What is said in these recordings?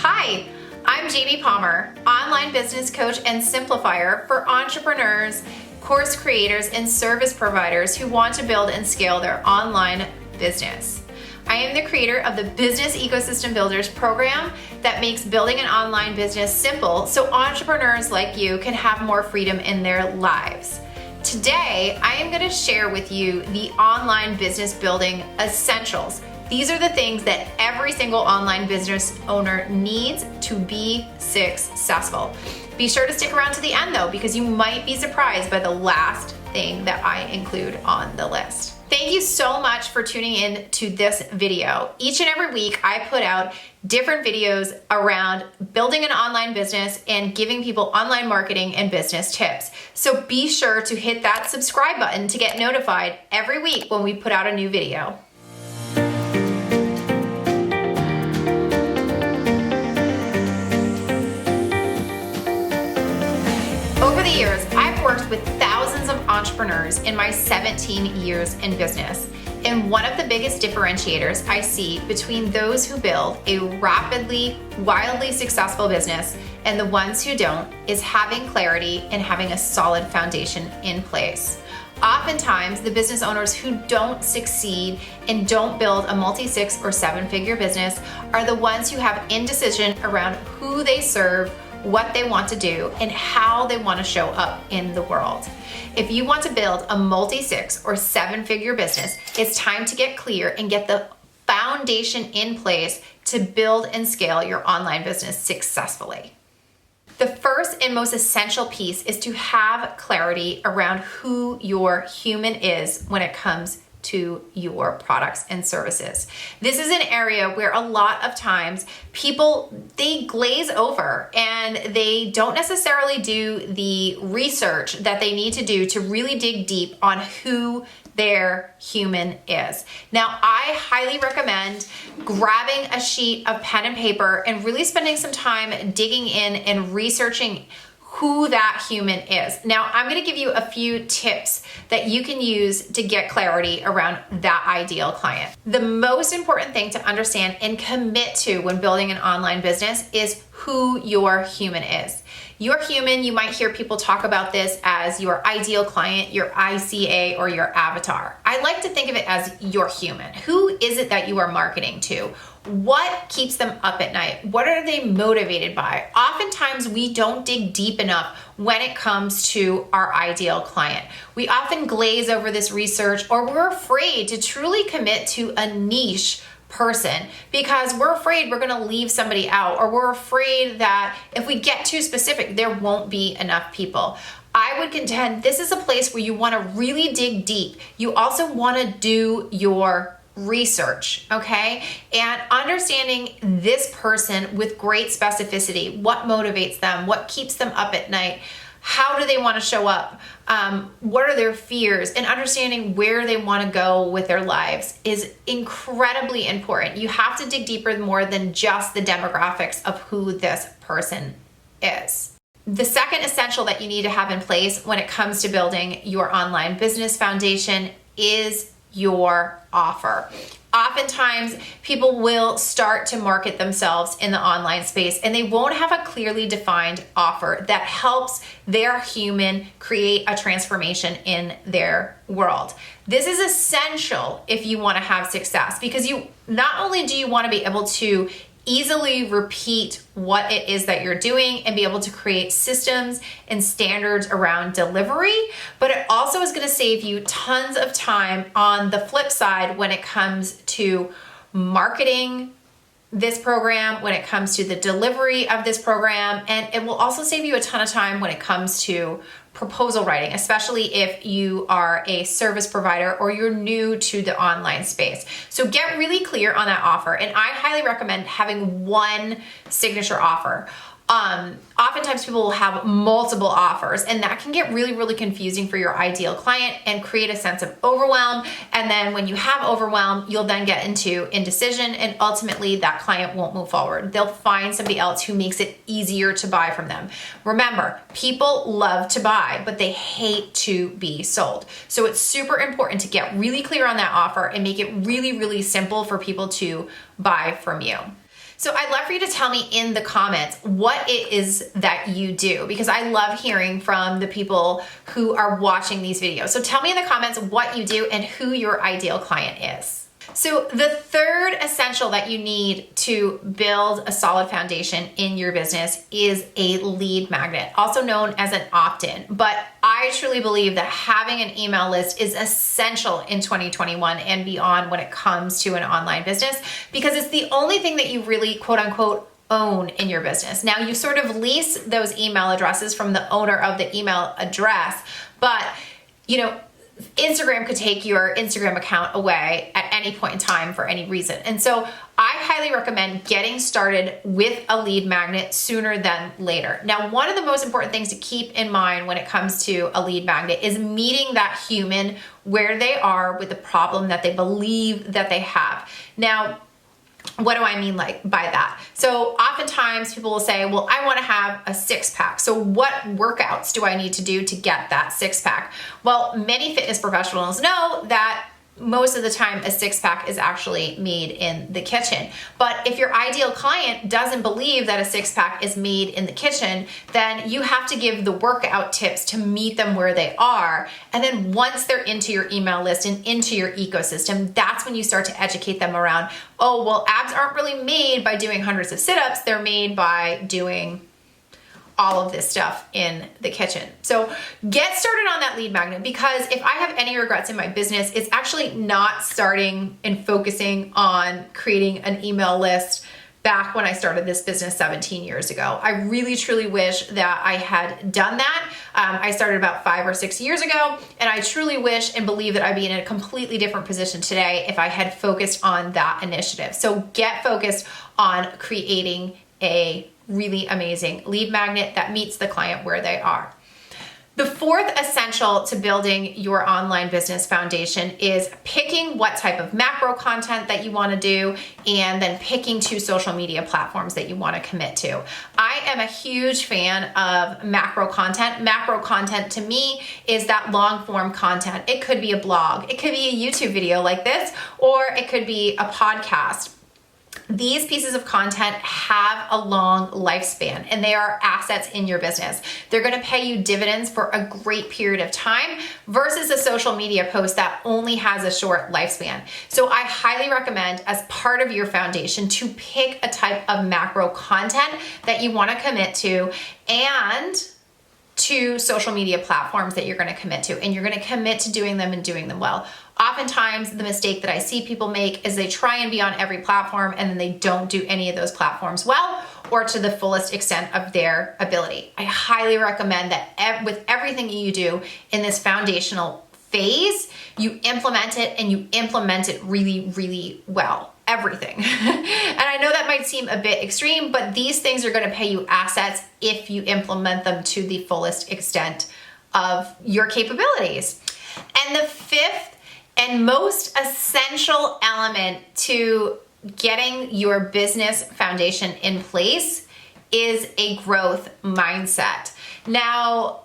Hi, I'm Jamie Palmer, online business coach and simplifier for entrepreneurs, course creators, and service providers who want to build and scale their online business. I am the creator of the Business Ecosystem Builders program that makes building an online business simple so entrepreneurs like you can have more freedom in their lives. Today, I am going to share with you the online business building essentials. These are the things that every single online business owner needs to be successful. Be sure to stick around to the end though, because you might be surprised by the last thing that I include on the list. Thank you so much for tuning in to this video. Each and every week, I put out different videos around building an online business and giving people online marketing and business tips. So be sure to hit that subscribe button to get notified every week when we put out a new video. Over the years, I've worked with thousands of entrepreneurs in my 17 years in business. And one of the biggest differentiators I see between those who build a rapidly, wildly successful business and the ones who don't is having clarity and having a solid foundation in place. Oftentimes, the business owners who don't succeed and don't build a multi-6 or 7-figure business are the ones who have indecision around who they serve, what they want to do, and how they want to show up in the world. If you want to build a multi-6 or 7-figure business, it's time to get clear and get the foundation in place to build and scale your online business successfully. The first and most essential piece is to have clarity around who your human is when it comes to your products and services. This is an area where a lot of times people, they glaze over and they don't necessarily do the research that they need to do to really dig deep on who their human is. Now, I highly recommend grabbing a sheet of pen and paper and really spending some time digging in and researching who that human is. Now, I'm going to give you a few tips that you can use to get clarity around that ideal client. The most important thing to understand and commit to when building an online business is who your human is. Your human, you might hear people talk about this as your ideal client, your ICA, or your avatar. I like to think of it as your human. Who is it that you are marketing to? What keeps them up at night? What are they motivated by? Oftentimes, we don't dig deep enough when it comes to our ideal client. We often glaze over this research, or we're afraid to truly commit to a niche person because we're afraid we're going to leave somebody out, or we're afraid that if we get too specific, there won't be enough people. I would contend this is a place where you want to really dig deep. You also want to do your research, okay? And understanding this person with great specificity, what motivates them, what keeps them up at night, how do they want to show up, what are their fears, and understanding where they want to go with their lives is incredibly important. You have to dig deeper more than just the demographics of who this person is. The second essential that you need to have in place when it comes to building your online business foundation is your offer. Oftentimes, people will start to market themselves in the online space and they won't have a clearly defined offer that helps their human create a transformation in their world. This is essential if you want to have success, because you not only do you want to be able to easily repeat what it is that you're doing and be able to create systems and standards around delivery, but it also is going to save you tons of time on the flip side when it comes to marketing this program, when it comes to the delivery of this program, and it will also save you a ton of time when it comes to proposal writing, especially if you are a service provider or you're new to the online space. So get really clear on that offer. And I highly recommend having one signature offer. Oftentimes people will have multiple offers, and that can get really, really confusing for your ideal client and create a sense of overwhelm. And then when you have overwhelm, you'll then get into indecision, and ultimately that client won't move forward. They'll find somebody else who makes it easier to buy from them. Remember, people love to buy, but they hate to be sold. So it's super important to get really clear on that offer and make it really, really simple for people to buy from you. So I'd love for you to tell me in the comments what it is that you do, because I love hearing from the people who are watching these videos. So tell me in the comments what you do and who your ideal client is. So the third essential that you need to build a solid foundation in your business is a lead magnet, also known as an opt-in. But I truly believe that having an email list is essential in 2021 and beyond when it comes to an online business, because it's the only thing that you really, quote unquote, own in your business. Now, you sort of lease those email addresses from the owner of the email address, but Instagram could take your Instagram account away at any point in time for any reason. And so I highly recommend getting started with a lead magnet sooner than later. Now, one of the most important things to keep in mind when it comes to a lead magnet is meeting that human where they are with the problem that they believe that they have. Now, what do I mean by that? So oftentimes people will say, well, I want to have a six-pack. So what workouts do I need to do to get that six-pack? Well, many fitness professionals know that most of the time a six-pack is actually made in the kitchen. But if your ideal client doesn't believe that a six-pack is made in the kitchen, then you have to give the workout tips to meet them where they are. And then once they're into your email list and into your ecosystem, that's when you start to educate them around, oh, well, abs aren't really made by doing hundreds of sit-ups. They're made by doing all of this stuff in the kitchen. So get started on that lead magnet, because if I have any regrets in my business, it's actually not starting and focusing on creating an email list back when I started this business 17 years ago. I really, truly wish that I had done that. I started about 5 or 6 years ago, and I truly wish and believe that I'd be in a completely different position today if I had focused on that initiative. So get focused on creating a really amazing lead magnet that meets the client where they are. The fourth essential to building your online business foundation is picking what type of macro content that you want to do, and then picking 2 social media platforms that you want to commit to. I am a huge fan of macro content. Macro content to me is that long form content. It could be a blog, it could be a YouTube video like this, or it could be a podcast. These pieces of content have a long lifespan and they are assets in your business. They're going to pay you dividends for a great period of time versus a social media post that only has a short lifespan. So I highly recommend, as part of your foundation, to pick a type of macro content that you want to commit to, and 2 social media platforms that you're going to commit to, and you're going to commit to doing them and doing them well. Oftentimes, the mistake that I see people make is they try and be on every platform and then they don't do any of those platforms well or to the fullest extent of their ability. I highly recommend that with everything you do in this foundational phase, you implement it, and you implement it really, really well. Everything. And I know that might seem a bit extreme, but these things are going to pay you assets if you implement them to the fullest extent of your capabilities. And the fifth and most essential element to getting your business foundation in place is a growth mindset. Now,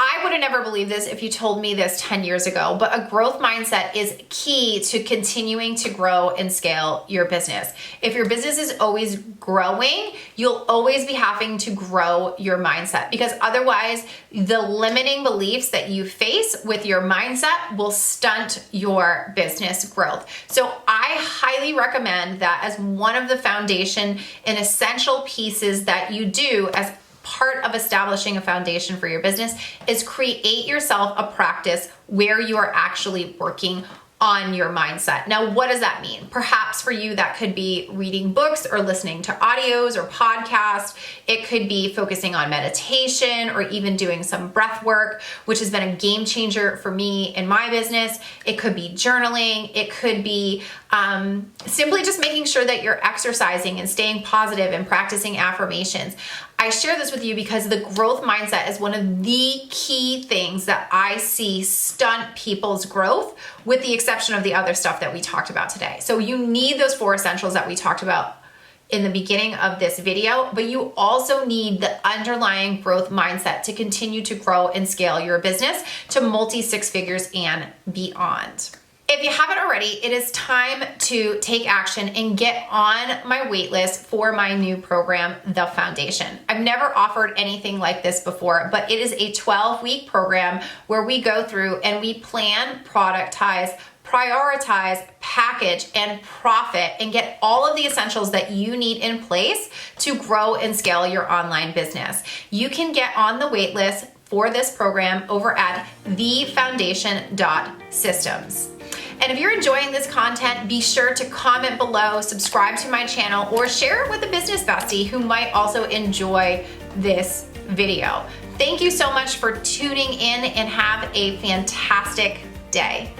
I would have never believed this if you told me this 10 years ago, but a growth mindset is key to continuing to grow and scale your business. If your business is always growing, you'll always be having to grow your mindset, because otherwise the limiting beliefs that you face with your mindset will stunt your business growth. So I highly recommend that as one of the foundation and essential pieces that you do as part of establishing a foundation for your business is create yourself a practice where you are actually working on your mindset. Now, what does that mean? Perhaps for you, that could be reading books or listening to audios or podcasts. It could be focusing on meditation or even doing some breath work, which has been a game changer for me in my business. It could be journaling. It could be simply just making sure that you're exercising and staying positive and practicing affirmations. I share this with you because the growth mindset is one of the key things that I see stunt people's growth, with the exception of the other stuff that we talked about today. So you need those 4 essentials that we talked about in the beginning of this video, but you also need the underlying growth mindset to continue to grow and scale your business to multi 6 figures and beyond. If you haven't already, it is time to take action and get on my waitlist for my new program, The Foundation. I've never offered anything like this before, but it is a 12-week program where we go through and we plan, productize, prioritize, package, and profit and get all of the essentials that you need in place to grow and scale your online business. You can get on the waitlist for this program over at thefoundation.systems. And if you're enjoying this content, be sure to comment below, subscribe to my channel, or share it with a business bestie who might also enjoy this video. Thank you so much for tuning in and have a fantastic day.